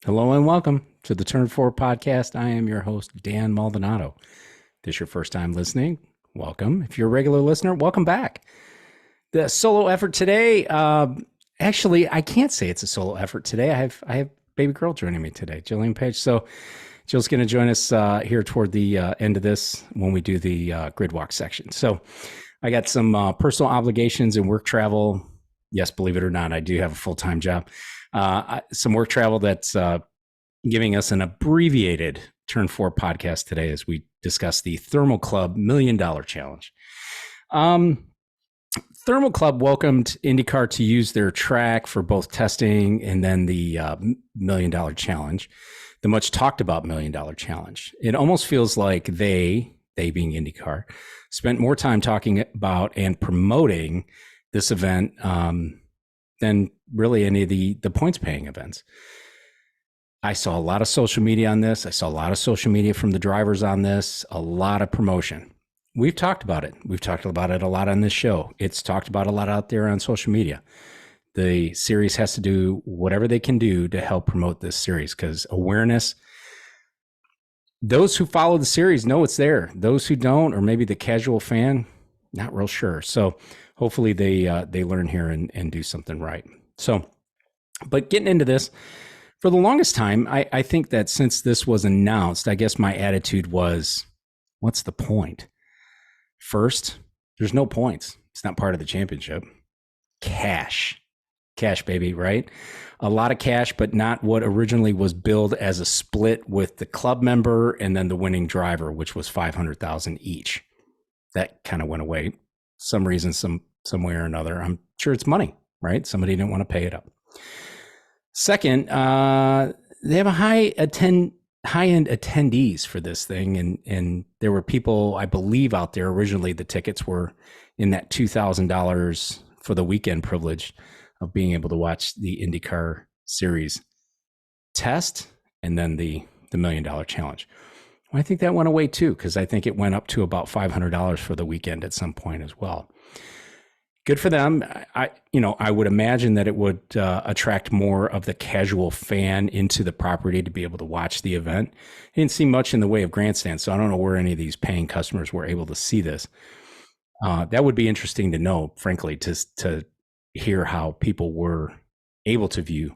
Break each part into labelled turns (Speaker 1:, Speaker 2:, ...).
Speaker 1: Hello and welcome to the Turn 4 podcast. I am your host, Dan Maldonado. If this is your first time listening, welcome. If you're a regular listener, welcome back. The solo effort today, actually, I can't say it's a solo effort today. I have baby girl joining me today, Jillian Page. So Jill's going to join us here toward the end of this when we do the grid walk section. So I got some personal obligations and work travel. Yes, believe it or not, I do have a full-time job. Some work travel that's giving us an abbreviated Turn 4 podcast today as we discuss the Thermal Club $1 Million Challenge. Thermal Club welcomed IndyCar to use their track for both testing and then the $1 Million Challenge, the much talked about $1 Million Challenge. It almost feels like they being IndyCar, spent more time talking about and promoting this event than really any of the points paying events. I saw a lot of social media on this. I saw a lot of social media from the drivers on this, a lot of promotion. We've talked about it. We've talked about it a lot on this show. It's talked about a lot out there on social media. The series has to do whatever they can do to help promote this series because awareness, those who follow the series know it's there. Those who don't, or maybe the casual fan, not real sure. So hopefully they learn here and do something right. So, but getting into this, for the longest time, I think that since this was announced, I guess my attitude was, what's the point? First, there's no points. It's not part of the championship. Cash, baby, right? A lot of cash, but not what originally was billed as a split with the club member and then the winning driver, which was $500,000 each. That kind of went away. Some reason, some way or another. I'm sure it's money, right? Somebody didn't want to pay it up. Second, they have a high-end attendees for this thing, and there were people, I believe, out there originally. The tickets were in that $2,000 for the weekend privilege of being able to watch the IndyCar series test and then the $1 Million Challenge. Well, I think that went away too, because I think it went up to about $500 for the weekend at some point as well. Good for them. I would imagine that it would attract more of the casual fan into the property to be able to watch the event. I didn't see much in the way of grandstands, so I don't know where any of these paying customers were able to see this. That would be interesting to know, frankly, to hear how people were able to view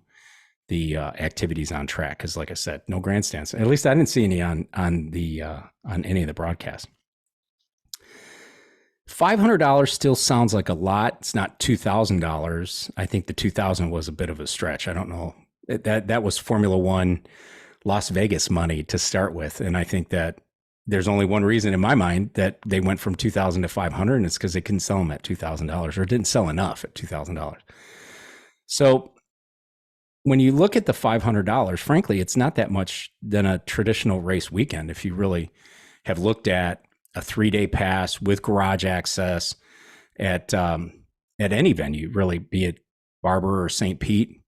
Speaker 1: the activities on track. Because, like I said, no grandstands. At least I didn't see any on any of the broadcasts. $500 still sounds like a lot. It's not $2,000. I think the $2,000 was a bit of a stretch. I don't know. That was Formula One Las Vegas money to start with. And I think that there's only one reason in my mind that they went from $2,000 to $500, and it's because they couldn't sell them at $2,000 or didn't sell enough at $2,000. So when you look at the $500, frankly, it's not that much than a traditional race weekend. If you really have looked at a 3-day pass with garage access at any venue, really, be it Barber or St. Pete.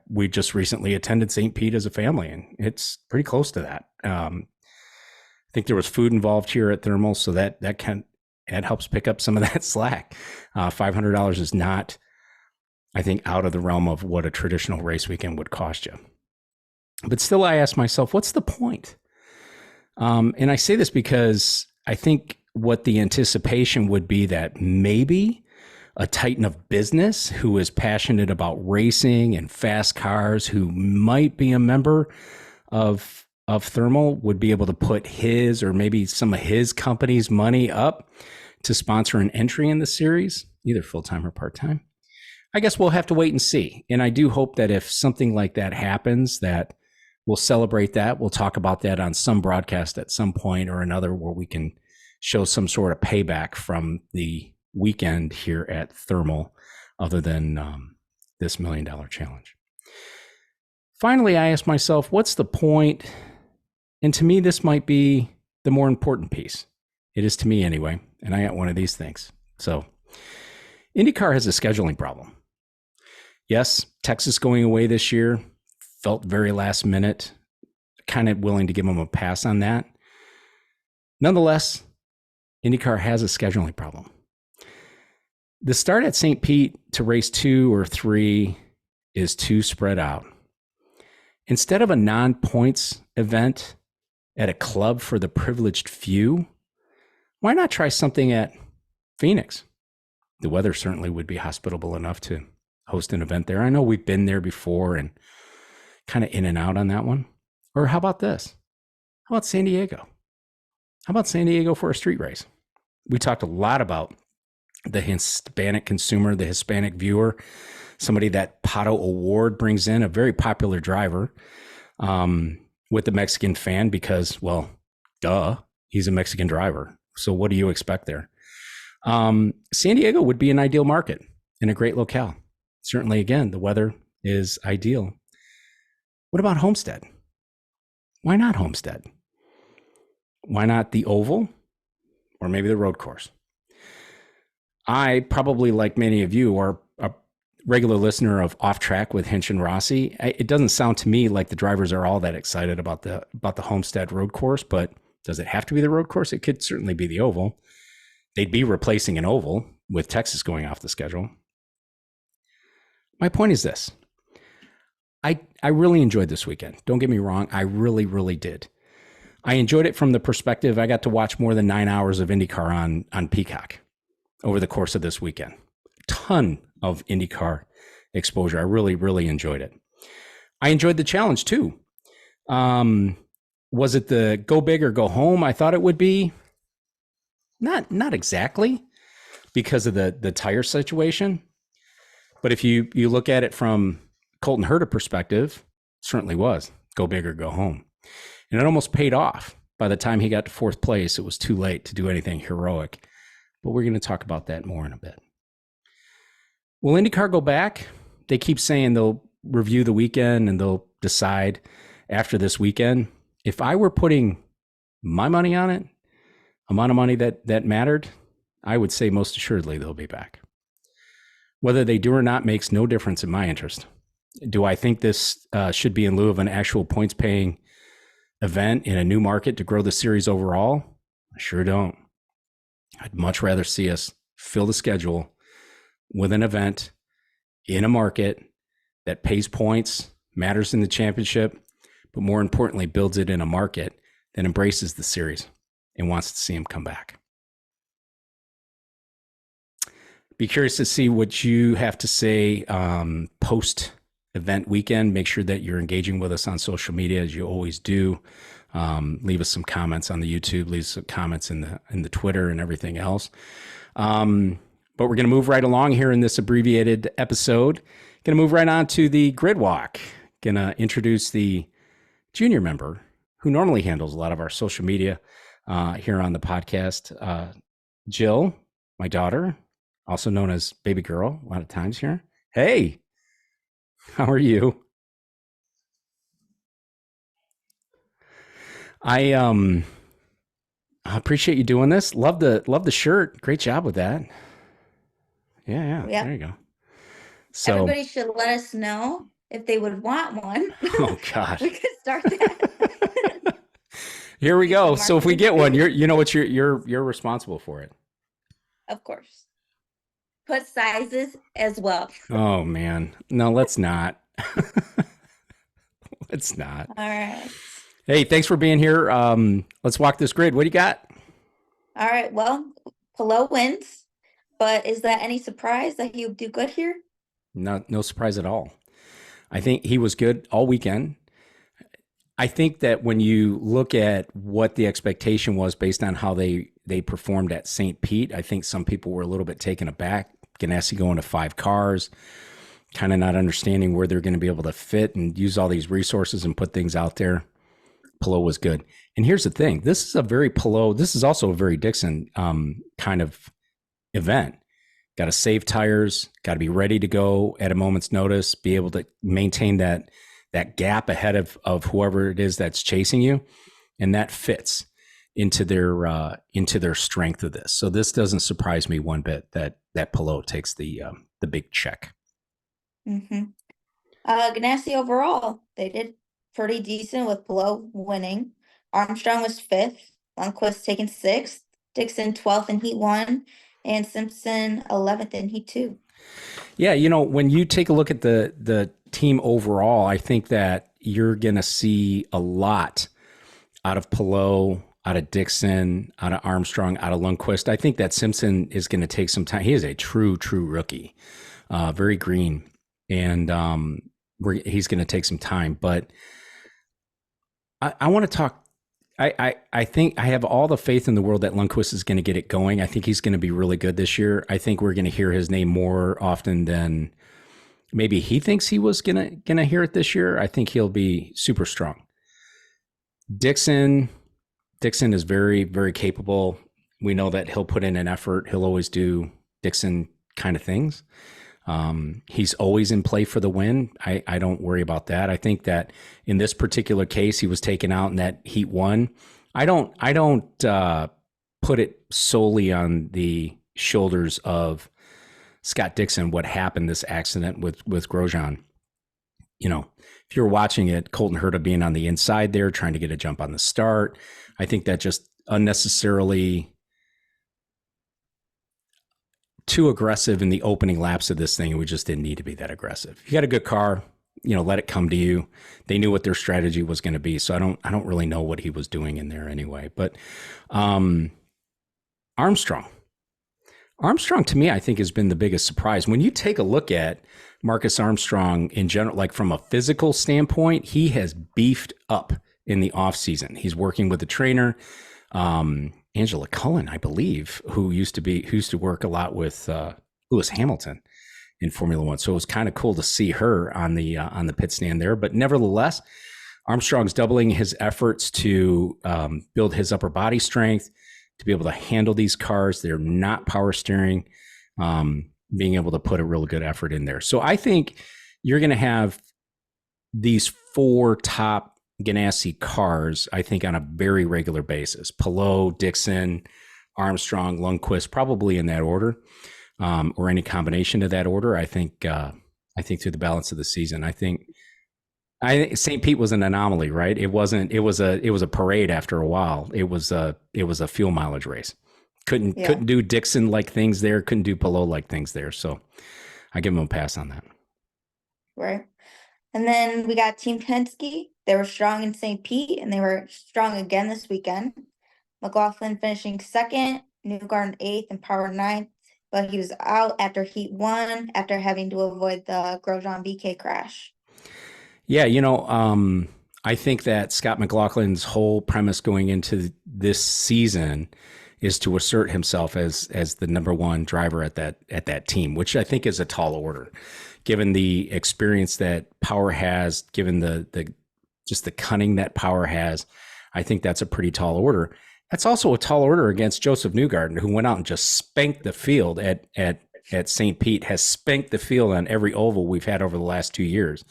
Speaker 1: We just recently attended St. Pete as a family, and it's pretty close to that. I think there was food involved here at Thermal, so that helps pick up some of that slack. $500 is not, I think, out of the realm of what a traditional race weekend would cost you. But still, I ask myself, what's the point? And I say this because I think what the anticipation would be that maybe a titan of business who is passionate about racing and fast cars, who might be a member of Thermal, would be able to put his or maybe some of his company's money up to sponsor an entry in the series, either full-time or part-time. I guess we'll have to wait and see. And I do hope that if something like that happens, that we'll celebrate that. We'll talk about that on some broadcast at some point or another where we can show some sort of payback from the weekend here at Thermal other than this $1 Million Challenge. Finally, I asked myself, what's the point? And to me, this might be the more important piece. It is to me anyway, and I got one of these things. So IndyCar has a scheduling problem. Yes, Texas going away this year felt very last minute, kind of willing to give them a pass on that. Nonetheless, IndyCar has a scheduling problem. The start at St. Pete to race 2 or 3 is too spread out. instead of a non-points event at a club for the privileged few, why not try something at Phoenix? The weather certainly would be hospitable enough to host an event there. I know we've been there before and kind of in and out on that one. Or how about this? How about San Diego? How about San Diego for a street race? We talked a lot about the Hispanic consumer, the Hispanic viewer, somebody that Pato Award brings in, a very popular driver with the Mexican fan because, well, duh, he's a Mexican driver. So what do you expect there? San Diego would be an ideal market and a great locale. Certainly, again, the weather is ideal. What about Homestead? Why not Homestead? Why not the Oval or maybe the road course? I probably, like many of you, are a regular listener of Off Track with Hinch and Rossi. It doesn't sound to me like the drivers are all that excited about the Homestead road course, but does it have to be the road course? It could certainly be the Oval. They'd be replacing an Oval with Texas going off the schedule. My point is this. I really enjoyed this weekend. Don't get me wrong. I really, really did. I enjoyed it from the perspective I got to watch more than 9 hours of IndyCar on Peacock over the course of this weekend. Ton of IndyCar exposure. I really, really enjoyed it. I enjoyed the challenge too. Was it the go big or go home I thought it would be? Not exactly, because of the tire situation. But if you look at it from Colton Herta perspective, certainly was go big or go home. And it almost paid off. By the time he got to fourth place, it was too late to do anything heroic. But we're going to talk about that more in a bit. Will IndyCar go back? They keep saying they'll review the weekend and they'll decide after this weekend. If I were putting my money on it, amount of money that mattered, I would say most assuredly they'll be back. Whether they do or not makes no difference in my interest. Do I think this should be in lieu of an actual points-paying event in a new market to grow the series overall? I sure don't. I'd much rather see us fill the schedule with an event in a market that pays points, matters in the championship, but more importantly, builds it in a market that embraces the series and wants to see him come back. Be curious to see what you have to say post event weekend. Make sure that you're engaging with us on social media as you always do. Leave us some comments on the YouTube, leave some comments in the Twitter and everything else. But we're going to move right along here in this abbreviated episode. Going to move right on to the grid walk. Going to introduce the junior member who normally handles a lot of our social media here on the podcast. Jill, my daughter, also known as baby girl a lot of times here. Hey, how are you? I appreciate you doing this. Love the shirt. Great job with that. Yeah. There you go. So
Speaker 2: everybody should let us know if they would want one.
Speaker 1: Oh gosh.
Speaker 2: We could start that.
Speaker 1: Here we go. So if we get one, you're responsible for it.
Speaker 2: Of course. Put sizes as well.
Speaker 1: Oh man. No, let's not. Let's not.
Speaker 2: All right.
Speaker 1: Hey, thanks for being here. Let's walk this grid. What do you got?
Speaker 2: All right. Well, Palou wins, but is that any surprise that he would do good here?
Speaker 1: No surprise at all. I think he was good all weekend. I think that when you look at what the expectation was based on how they performed at St. Pete, I think some people were a little bit taken aback. Ganassi going to 5 cars, kind of not understanding where they're going to be able to fit and use all these resources and put things out there. Palou was good. And here's the thing. This is also a very Dixon kind of event. Got to save tires, got to be ready to go at a moment's notice, be able to maintain that gap ahead of whoever it is that's chasing you. And that fits into their strength of this. So this doesn't surprise me one bit that Palou takes the big check.
Speaker 2: Mm-hmm. Ganassi overall, they did pretty decent with Palou winning. Armstrong was 5th, Lundqvist taking 6th, Dixon 12th in Heat 1, and Simpson 11th in Heat 2.
Speaker 1: Yeah, when you take a look at the team overall, I think that you're going to see a lot out of Pelot, out of Dixon, out of Armstrong, out of Lundqvist. I think that Simpson is going to take some time. He is a true rookie, very green, and he's going to take some time. But I want to talk. I think I have all the faith in the world that Lundqvist is going to get it going. I think he's going to be really good this year. I think we're going to hear his name more often than maybe he thinks he was gonna hear it this year. I think he'll be super strong. Dixon is very, very capable. We know that he'll put in an effort. He'll always do Dixon kind of things. He's always in play for the win. I don't worry about that. I think that in this particular case, he was taken out in that Heat 1. I don't put it solely on the shoulders of Scott Dixon, what happened, this accident with Grosjean. You know, if you're watching it, Colton Herta being on the inside there, trying to get a jump on the start, I think that just unnecessarily too aggressive in the opening laps of this thing, and we just didn't need to be that aggressive. You got a good car, you know, let it come to you. They knew what their strategy was going to be, so I don't really know what he was doing in there anyway. But Armstrong to me, I think, has been the biggest surprise. When you take a look at Marcus Armstrong in general, like from a physical standpoint, he has beefed up in the offseason. He's working with a trainer, Angela Cullen, I believe, who used to work a lot with Lewis Hamilton in Formula One. So it was kind of cool to see her on the pit stand there. But nevertheless, Armstrong's doubling his efforts to build his upper body strength, to be able to handle these cars. They're not power steering, being able to put a real good effort in there. So I think you're going to have these 4 top Ganassi cars, I think, on a very regular basis. Pelot, Dixon, Armstrong, Lundqvist, probably in that order, or any combination of that order. I think through the balance of the season, I think St. Pete was an anomaly, right? It wasn't. It was a parade after a while. It was a fuel mileage race. Couldn't do Dixon like things there. Couldn't do Pelot like things there. So I give him a pass on that.
Speaker 2: Right. And then we got Team Penske. They were strong in St. Pete, and they were strong again this weekend. McLaughlin finishing second, Newgarden 8th, and Power 9th. But he was out after Heat 1 after having to avoid the Grosjean BK crash.
Speaker 1: Yeah, I think that Scott McLaughlin's whole premise going into this season is to assert himself as the number one driver at that team, which I think is a tall order, given the experience that Power has, given the just the cunning that Power has. I think that's a pretty tall order. That's also a tall order against Joseph Newgarden, who went out and just spanked the field at St. Pete, has spanked the field on every oval we've had over the last 2 years.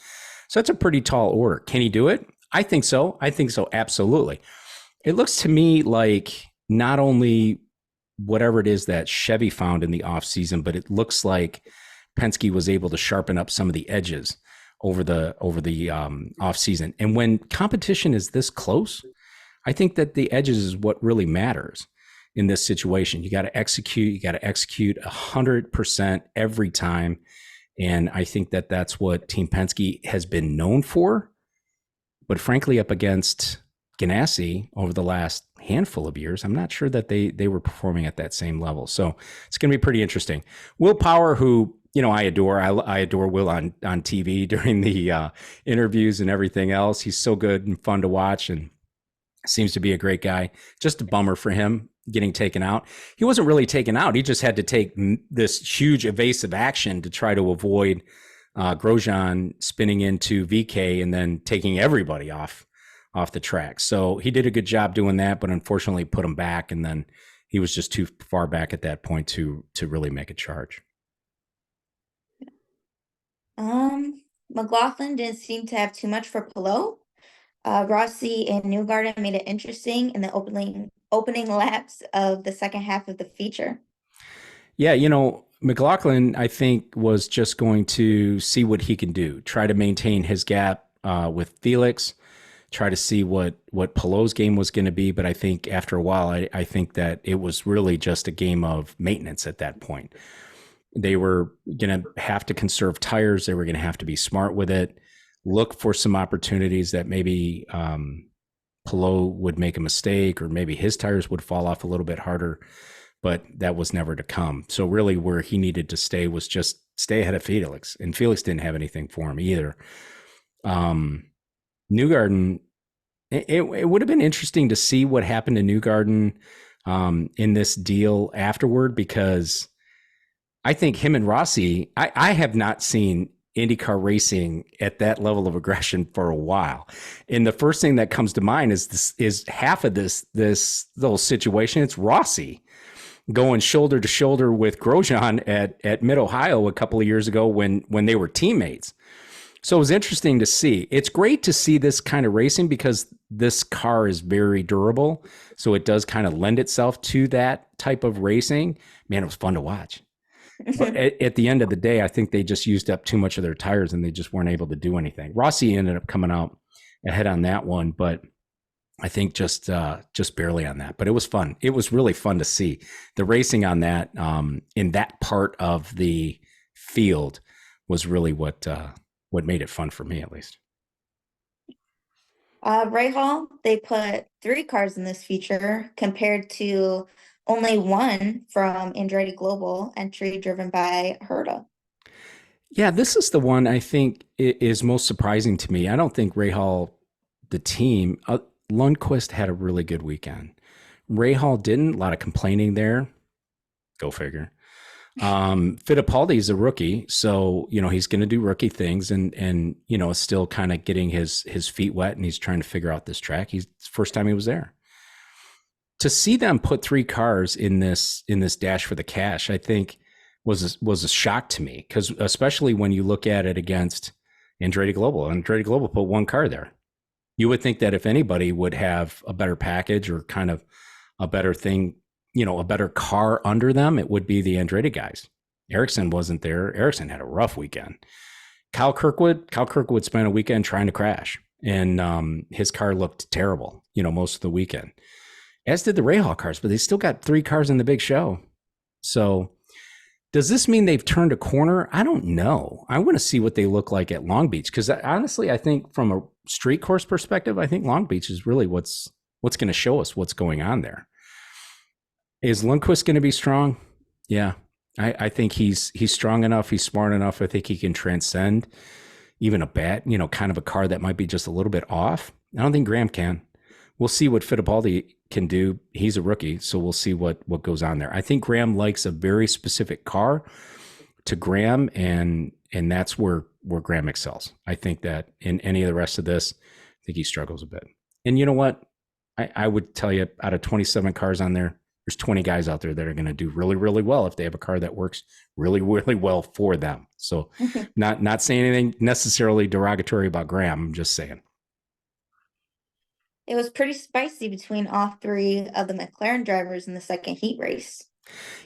Speaker 1: So that's a pretty tall order. Can he do it? I think so. Absolutely. It looks to me like not only whatever it is that Chevy found in the offseason, but it looks like Penske was able to sharpen up some of the edges over the offseason. And when competition is this close, I think that the edges is what really matters in this situation. You got to execute 100% every time. And I think that that's what Team Penske has been known for. But frankly, up against Ganassi over the last handful of years, I'm not sure that they were performing at that same level. So it's going to be pretty interesting. Will Power, who, I adore. I adore Will on TV during the interviews and everything else. He's so good and fun to watch and seems to be a great guy. Just a bummer for him getting taken out. He wasn't really taken out. He just had to take this huge evasive action to try to avoid Grosjean spinning into VK and then taking everybody off the track. So he did a good job doing that, but unfortunately put him back, and then he was just too far back at that point to really make a charge.
Speaker 2: McLaughlin didn't seem to have too much for Pelot. Rossi and Newgarden made it interesting in the opening laps of the second half of the feature. Yeah,
Speaker 1: McLaughlin, I think, was just going to see what he can do, try to maintain his gap with Felix, try to see what Pelot's game was going to be. But I think after a while, I think that it was really just a game of maintenance at that point. They were going to have to conserve tires. They were going to have to be smart with it. look for some opportunities that maybe Pelot would make a mistake, or maybe his tires would fall off a little bit harder, but that was never to come. So really where he needed to stay was just stay ahead of Felix, and Felix didn't have anything for him either. Newgarden, it would have been interesting to see what happened to Newgarden in this deal afterward, because I think him and Rossi, I have not seen IndyCar racing at that level of aggression for a while. And the first thing that comes to mind is half of this little situation. It's Rossi going shoulder to shoulder with Grosjean at Mid Ohio a couple of years ago when they were teammates. So it was interesting to see. It's great to see this kind of racing because this car is very durable. So it does kind of lend itself to that type of racing. Man, it was fun to watch. But at the end of the day, I think they just used up too much of their tires and they just weren't able to do anything. Rossi ended up coming out ahead on that one, but I think just barely on that. But it was fun. It was really fun to see the racing on that in that part of the field was really what made it fun for me, at least.
Speaker 2: Rahal, they put 3 cars in this feature compared to only 1 from Andretti Global entry driven by Herta.
Speaker 1: Yeah, this is the one I think is most surprising to me. I don't think Rahal, the team, Lundqvist had a really good weekend. Rahal didn't. A lot of complaining there. Go figure. Fittipaldi is a rookie, so he's going to do rookie things, and is still kind of getting his feet wet, and he's trying to figure out this track. It's the first time he was there. To see them put 3 cars in this dash for the cash, I think was a shock to me, because especially when you look at it against Andretti Global. Andretti Global put 1 car there. You would think that if anybody would have a better package or kind of a better thing, a better car under them, it would be the Andretti guys. Ericsson wasn't there. Ericsson had a rough weekend. Kyle Kirkwood spent a weekend trying to crash, and his car looked terrible, most of the weekend, as did the Rahal cars, but they still got 3 cars in the big show. So does this mean they've turned a corner? I don't know. I want to see what they look like at Long Beach, because honestly, I think from a street course perspective, I think Long Beach is really what's going to show us what's going on there. Is Lundqvist going to be strong? Yeah, I think he's strong enough. He's smart enough. I think he can transcend even a bad, kind of a car that might be just a little bit off. I don't think Graham can. We'll see what Fittipaldi can do. He's a rookie, so we'll see what goes on there. I think Graham likes a very specific car to Graham, and that's where Graham excels. I think that in any of the rest of this, I think he struggles a bit. And you know what? I would tell you, out of 27 cars on there, there's 20 guys out there that are going to do really, really well if they have a car that works really, really well for them. So not saying anything necessarily derogatory about Graham. I'm just saying.
Speaker 2: It was pretty spicy between all 3 of the McLaren drivers in the second heat race.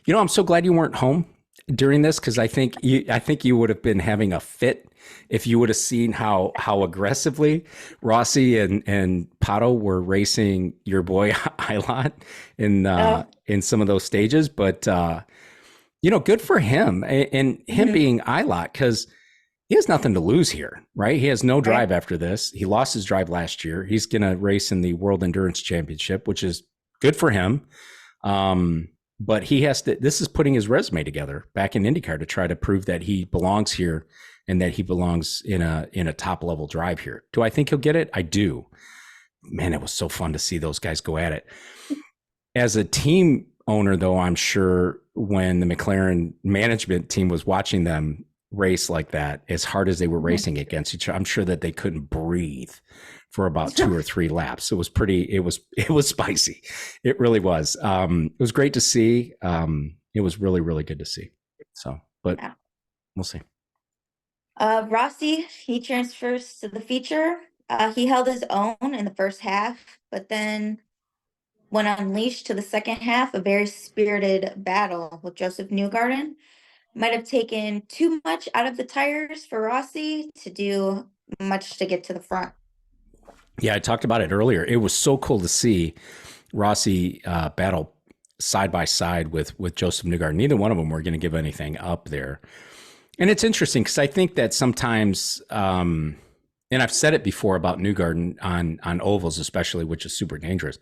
Speaker 1: I'm so glad you weren't home during this, because I think you would have been having a fit if you would have seen how aggressively Rossi and Pato were racing your boy Ilott in some of those stages. But good for him, and him being Ilott, because he has nothing to lose here, right? He has no drive after this. He lost his drive last year. He's going to race in the World Endurance Championship, which is good for him. But he has to, this is putting his resume together back in IndyCar to try to prove that he belongs here and that he belongs in a top level drive here. Do I think he'll get it? I do. Man, it was so fun to see those guys go at it. As a team owner, though, I'm sure when the McLaren management team was watching them race like that, as hard as they were racing against each other, I'm sure that they couldn't breathe for about 2 or 3 laps. It was spicy. It really was. It was great to see. It was really, really good to see. So, but we'll see.
Speaker 2: Rossi, he transfers to the feature. He held his own in the first half, but then when unleashed to the second half, a very spirited battle with Joseph Newgarden might have taken too much out of the tires for Rossi to do much to get to the front.
Speaker 1: Yeah, I talked about it earlier. It was so cool to see Rossi battle side by side with Joseph Newgarden. Neither one of them were going to give anything up there. And it's interesting because I think that sometimes, and And I've said it before about Newgarden on ovals, especially, which is super dangerous.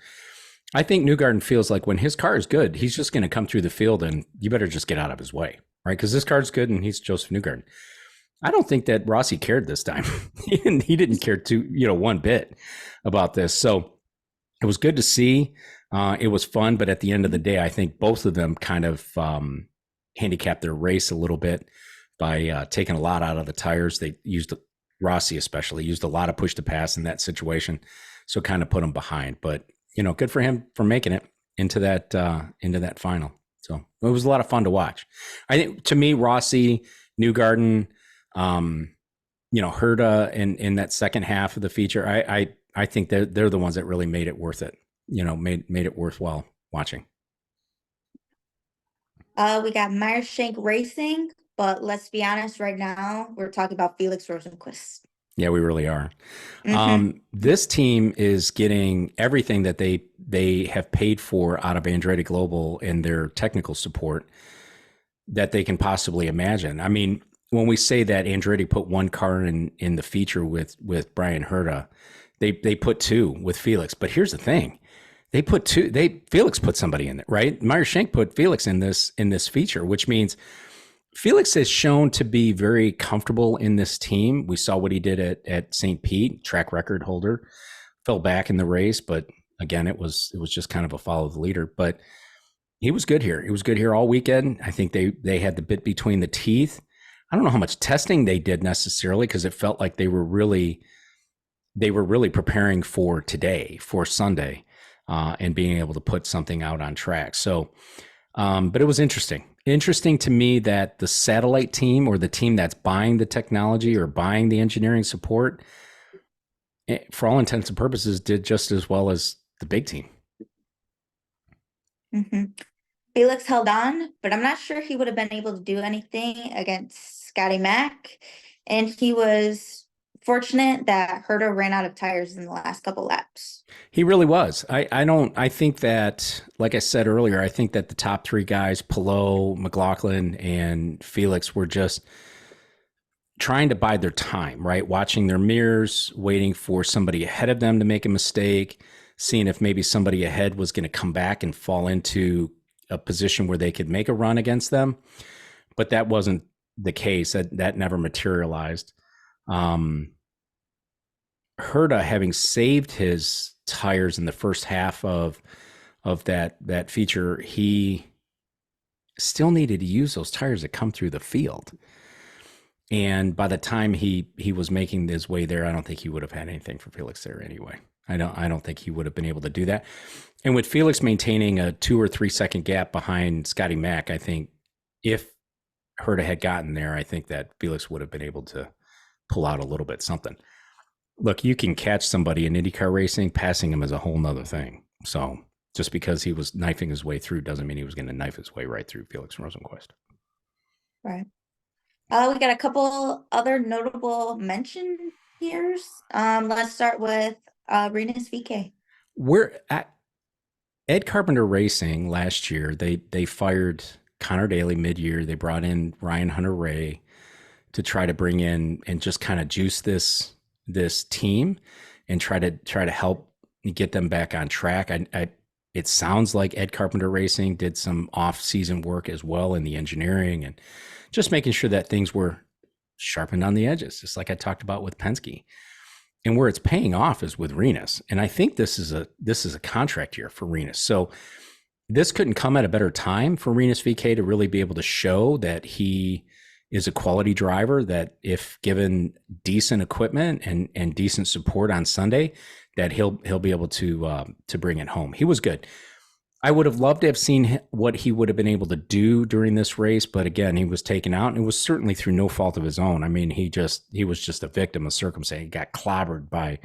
Speaker 1: I think Newgarden feels like when his car is good, he's just going to come through the field, and you better just get out of his way, right? Because this car's good, and he's Joseph Newgarden. I don't think that Rossi cared this time. He didn't care one bit about this. So it was good to see. It was fun, but at the end of the day, I think both of them kind of handicapped their race a little bit by taking a lot out of the tires. They used, Rossi especially, used a lot of push to pass in that situation, so kind of put him behind. But good for him for making it into that final. So it was a lot of fun to watch. I think, to me, Rossi, Newgarden, Herta in that second half of the feature, I think they're the ones that really made it worth it. Made it worthwhile watching.
Speaker 2: We got Meyershank Racing, but let's be honest, right now we're talking about Felix Rosenquist.
Speaker 1: Yeah, we really are.
Speaker 2: Mm-hmm.
Speaker 1: This team is getting everything that they have paid for out of Andretti Global and their technical support that they can possibly imagine. I mean, when we say that Andretti put one car in the feature with Brian Herta, they put two with Felix. But here's the thing. They put two. Felix put somebody in it, right? Meyershank put Felix in this feature, which means Felix has shown to be very comfortable in this team. We saw what he did at St. Pete, track record holder, fell back in the race, but again, it was just kind of a follow the leader. But he was good here. He was good here all weekend. I think they had the bit between the teeth. I don't know how much testing they did necessarily, because it felt like they were really preparing for today, for Sunday. And being able to put something out on track. So, but it was interesting. Interesting to me that the satellite team, or the team that's buying the technology or buying the engineering support, for all intents and purposes, did just as well as the big team.
Speaker 2: Mm-hmm. Felix held on, but I'm not sure he would have been able to do anything against Scotty Mack. And he was fortunate that Herta ran out of tires in the last couple laps.
Speaker 1: He really was. I think that, like I said earlier, I think that the top three guys, Palou, McLaughlin, and Felix, were just trying to bide their time, right? Watching their mirrors, waiting for somebody ahead of them to make a mistake, seeing if maybe somebody ahead was going to come back and fall into a position where they could make a run against them. But that wasn't the case. That never materialized. Herta, having saved his tires in the first half of that feature, he still needed to use those tires to come through the field. And by the time he was making his way there, I don't think he would have had anything for Felix there anyway. I don't think he would have been able to do that. And with Felix maintaining a 2 or 3 second gap behind Scotty Mack, I think if Herta had gotten there, I think that Felix would have been able to pull out a little bit something. Look, you can catch somebody in IndyCar racing. Passing him is a whole nother thing. So just because he was knifing his way through doesn't mean he was going to knife his way right through Felix Rosenquist.
Speaker 2: Right. We got a couple other notable mention here. Let's start with Rinus VeeKay.
Speaker 1: We're at Ed Carpenter Racing last year. They fired Connor Daly mid-year. They brought in Ryan Hunter-Reay to try to bring in and just kind of juice this team and try to help get them back on track. It sounds like Ed Carpenter Racing did some off-season work as well in the engineering and just making sure that things were sharpened on the edges, just like I talked about with Penske. And where it's paying off is with Rinus. And I think this is a contract year for Rinus. So this couldn't come at a better time for Rinus VeeKay to really be able to show that he is a quality driver, that if given decent equipment and decent support on Sunday, that he'll be able to bring it home. He was good. I would have loved to have seen what he would have been able to do during this race, but again, he was taken out, and it was certainly through no fault of his own. I mean, he was just a victim of circumstance. He got clobbered by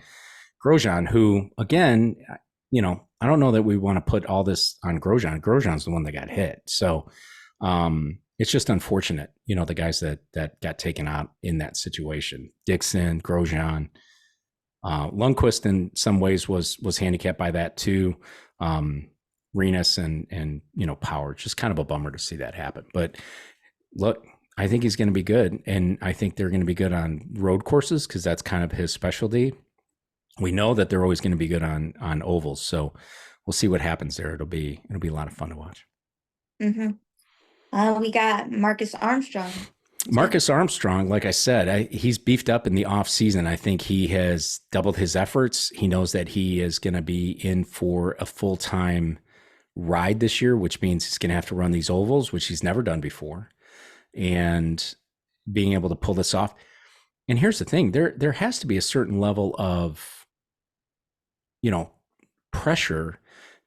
Speaker 1: Grosjean, who, again, I don't know that we want to put all this on Grosjean. Grosjean's the one that got hit, so it's just unfortunate, the guys that got taken out in that situation. Dixon, Grosjean, Lundqvist in some ways was handicapped by that too. Rinus and Power, just kind of a bummer to see that happen. But look, I think he's going to be good. And I think they're going to be good on road courses because that's kind of his specialty. We know that they're always going to be good on ovals. So we'll see what happens there. It'll be a lot of fun to watch.
Speaker 2: Mm-hmm. We got Marcus Armstrong.
Speaker 1: Marcus Armstrong, like I said, he's beefed up in the off season. I think he has doubled his efforts. He knows that he is going to be in for a full-time ride this year, which means he's going to have to run these ovals, which he's never done before, and being able to pull this off. And here's the thing: there has to be a certain level of, pressure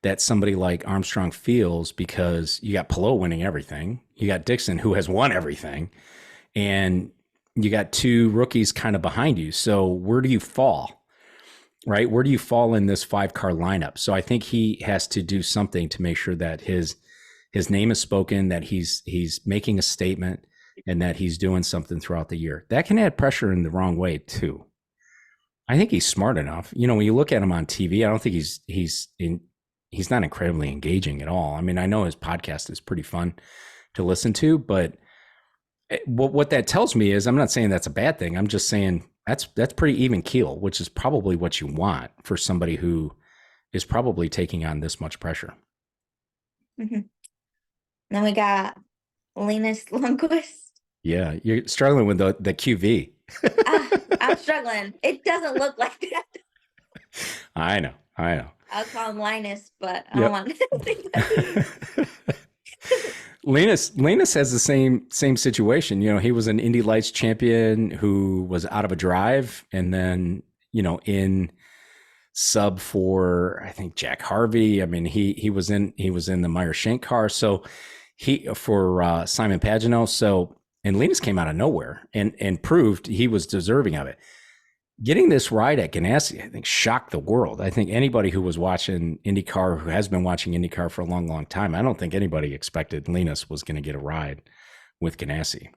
Speaker 1: that somebody like Armstrong feels, because you got Palou winning everything, you got Dixon who has won everything, and you got two rookies kind of behind you. So where do you fall, right? Where do you fall in this 5-car lineup? So I think he has to do something to make sure that his name is spoken, that he's making a statement, and that he's doing something throughout the year. That can add pressure in the wrong way too. I think he's smart enough. When you look at him on TV, I don't think he's not incredibly engaging at all. I mean, I know his podcast is pretty fun to listen to, but what that tells me is, I'm not saying that's a bad thing. I'm just saying that's pretty even keel, which is probably what you want for somebody who is probably taking on this much pressure.
Speaker 2: Mm-hmm. Then we got Linus Lundqvist.
Speaker 1: Yeah, you're struggling with the QV.
Speaker 2: I'm struggling. It doesn't look like that.
Speaker 1: I know.
Speaker 2: I'll call him Linus, but I don't want to.
Speaker 1: Linus has the same situation. He was an Indy Lights champion who was out of a drive, and then in sub for, I think, Jack Harvey. I mean, he was in the Meyer Shank car. So for Simon Pagenaud. So, and Linus came out of nowhere and proved he was deserving of it. Getting this ride at Ganassi, I think, shocked the world. I think anybody who was watching IndyCar, who has been watching IndyCar for a long, long time, I don't think anybody expected Linus was going to get a ride with Ganassi.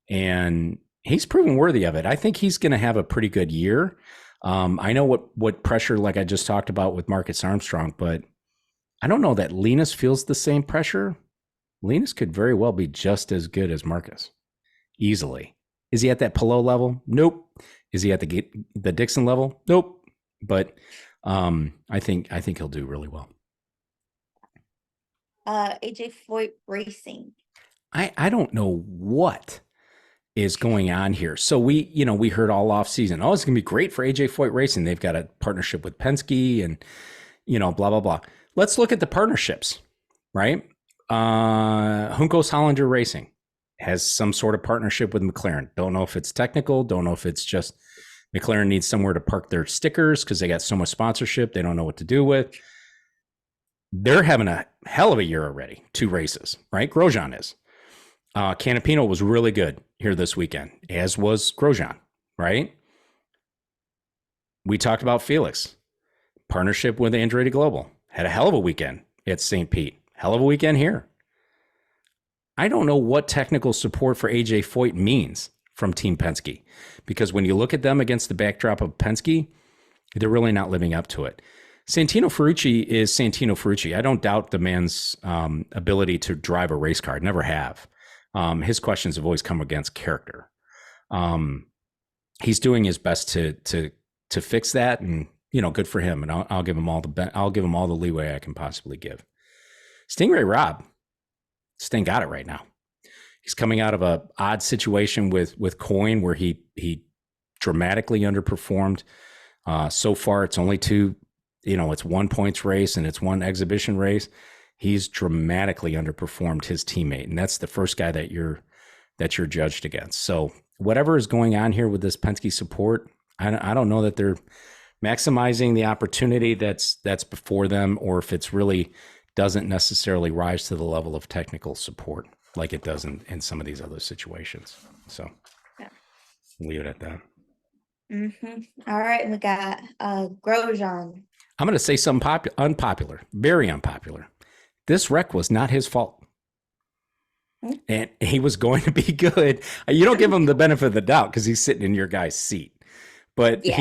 Speaker 1: And he's proven worthy of it. I think he's going to have a pretty good year. I know what pressure, like I just talked about with Marcus Armstrong, but I don't know that Linus feels the same pressure. Linus could very well be just as good as Marcus, easily. Is he at that Palou level? Nope. Is he at the Dixon level? Nope. But I think he'll do really well.
Speaker 2: AJ Foyt Racing.
Speaker 1: I don't know what is going on here. So we heard all off season, it's going to be great for AJ Foyt Racing. They've got a partnership with Penske and blah blah blah. Let's look at the partnerships, right? Juncos Hollinger Racing has some sort of partnership with McLaren. Don't know if it's technical. Don't know if it's just McLaren needs somewhere to park their stickers because they got so much sponsorship they don't know what to do with. They're having a hell of a year already. 2 races, right? Grosjean is. Canapino was really good here this weekend, as was Grosjean, right? We talked about Felix. Partnership with Andretti Global. Had a hell of a weekend at St. Pete. Hell of a weekend here. I don't know what technical support for AJ Foyt means from Team Penske, because when you look at them against the backdrop of Penske, they're really not living up to it. Santino Ferrucci is Santino Ferrucci. I don't doubt the man's ability to drive a race car. Never have. His questions have always come against character. He's doing his best to fix that, and good for him. And I'll give him all the leeway I can possibly give. Stingray Rob, Sting got it right now. He's coming out of a odd situation with Coyne where he dramatically underperformed. So far, it's only 2. It's 1 points race and it's 1 exhibition race. He's dramatically underperformed his teammate, and that's the first guy that you're judged against. So whatever is going on here with this Penske support, I don't know that they're maximizing the opportunity that's before them, or if it's really doesn't necessarily rise to the level of technical support like it does in some of these other situations. So leave it at that.
Speaker 2: Mm-hmm. All right, we got Grosjean.
Speaker 1: I'm going to say something unpopular, very unpopular. This wreck was not his fault. And he was going to be good. You don't give him the benefit of the doubt because he's sitting in your guy's seat. But he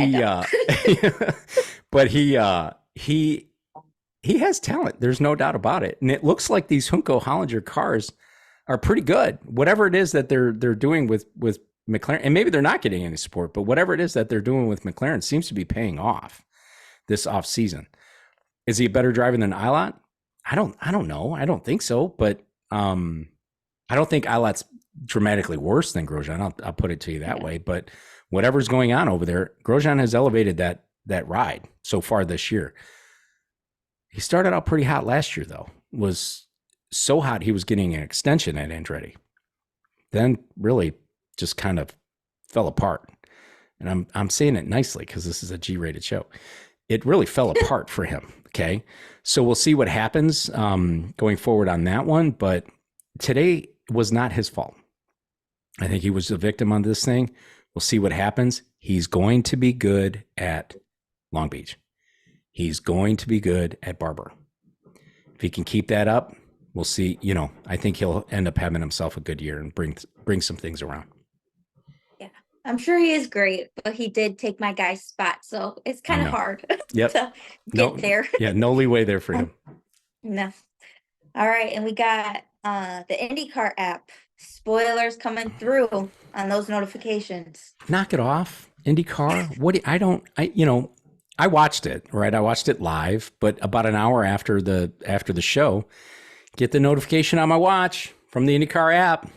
Speaker 1: has talent. There's no doubt about it. And it looks like these Junco Hollinger cars are pretty good. Whatever it is that they're doing with McLaren, and maybe they're not getting any support, but whatever it is that they're doing with McLaren seems to be paying off this off season. Is he a better driver than Ilott? I don't know. I don't think so, but I don't think Ilott's dramatically worse than Grosjean. I'll put it to you that way. But whatever's going on over there, Grosjean has elevated that ride so far this year. He started out pretty hot last year, though. Was so hot he was getting an extension at Andretti. Then really just kind of fell apart. And I'm saying it nicely because this is a G-rated show. It really fell apart for him. Okay. So we'll see what happens going forward on that one. But today was not his fault. I think he was a victim on this thing. We'll see what happens. He's going to be good at Long Beach. He's going to be good at Barber. If he can keep that up, we'll see. You know, I think he'll end up having himself a good year and bring some things around.
Speaker 2: Yeah, I'm sure he is great, but he did take my guy's spot, so it's kind of hard to get there.
Speaker 1: Yeah, no leeway there for him.
Speaker 2: No. All right, and we got the IndyCar app. Spoilers coming through on those notifications.
Speaker 1: Knock it off, IndyCar. I watched it, right? I watched it live, but about an hour after the show, get the notification on my watch from the IndyCar app.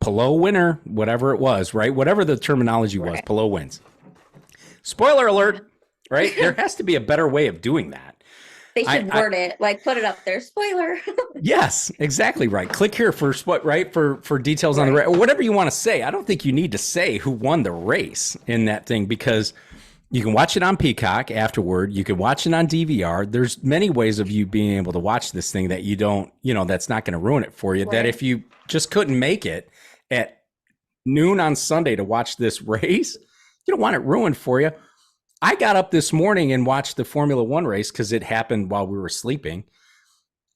Speaker 1: Pelot winner, whatever it was, right? Whatever the terminology was, right. Pelot wins. Spoiler alert, right? There has to be a better way of doing that.
Speaker 2: They should word it, like put it up there. Spoiler. Yes,
Speaker 1: exactly right. Click here for for details on the race, or whatever you want to say. I don't think you need to say who won the race in that thing, because you can watch it on Peacock afterward. You can watch it on DVR. There's many ways of you being able to watch this thing that you don't, that's not going to ruin it for you. Right. That if you just couldn't make it at noon on Sunday to watch this race, you don't want it ruined for you. I got up this morning and watched the Formula One race because it happened while we were sleeping.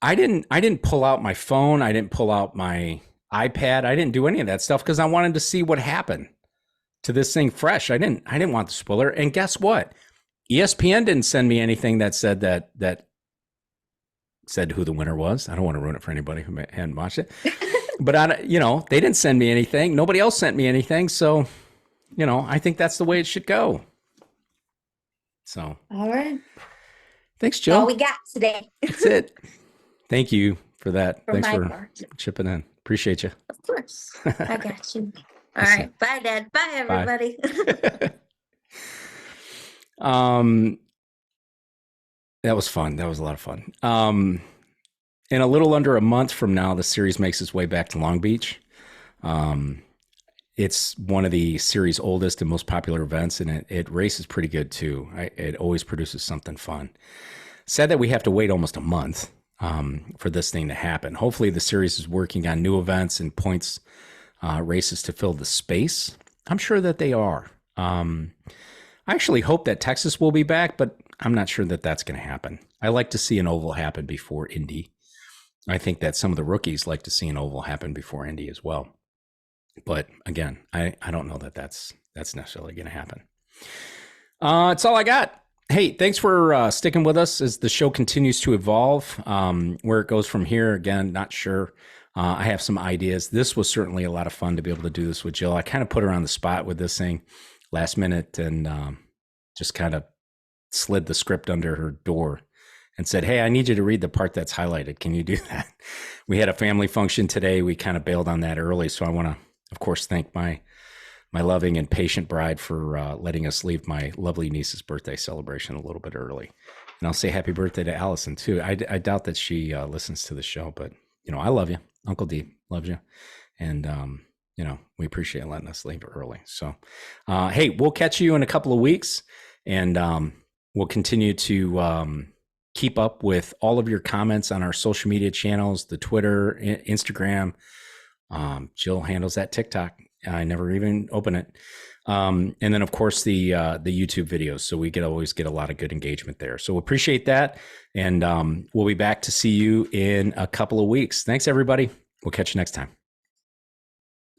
Speaker 1: I didn't pull out my phone. I didn't pull out my iPad. I didn't do any of that stuff because I wanted to see what happened to this thing fresh. I didn't want the spoiler. And guess what? ESPN didn't send me anything that said that said who the winner was. I don't want to ruin it for anybody who hadn't watched it. But they didn't send me anything. Nobody else sent me anything. So, I think that's the way it should go. So,
Speaker 2: all right.
Speaker 1: Thanks, Jill.
Speaker 2: All we got today.
Speaker 1: That's it. Thank you for that. Thanks for chipping in. Appreciate you.
Speaker 2: Of course. I got you. All right. Bye, Dad. Bye, everybody.
Speaker 1: That was fun. That was a lot of fun. In a little under a month from now, the series makes its way back to Long Beach. It's one of the series' oldest and most popular events, and it races pretty good too. It always produces something fun. Sad that we have to wait almost a month for this thing to happen. Hopefully the series is working on new events and points races to fill the space. I'm sure that they are. I actually hope that Texas will be back, but I'm not sure that that's going to happen. I like to see an oval happen before Indy. I think that some of the rookies like to see an oval happen before Indy as well. But again, I don't know that that's necessarily going to happen. It's all I got. Hey, thanks for sticking with us as the show continues to evolve. Where it goes from here, again, not sure. I have some ideas. This was certainly a lot of fun to be able to do this with Jill. I kind of put her on the spot with this thing last minute and just kind of slid the script under her door and said, hey, I need you to read the part that's highlighted. Can you do that? We had a family function today. We kind of bailed on that early. So I want to, of course, thank my loving and patient bride for letting us leave my lovely niece's birthday celebration a little bit early. And I'll say happy birthday to Allison too. I doubt that she listens to the show, but I love you. Uncle D loves you. And, we appreciate letting us leave early. So, hey, we'll catch you in a couple of weeks, and we'll continue to keep up with all of your comments on our social media channels, the Twitter, Instagram. Jill handles that TikTok. I never even open it. And then of course the YouTube videos. So we always get a lot of good engagement there. So appreciate that. And we'll be back to see you in a couple of weeks. Thanks everybody. We'll catch you next time.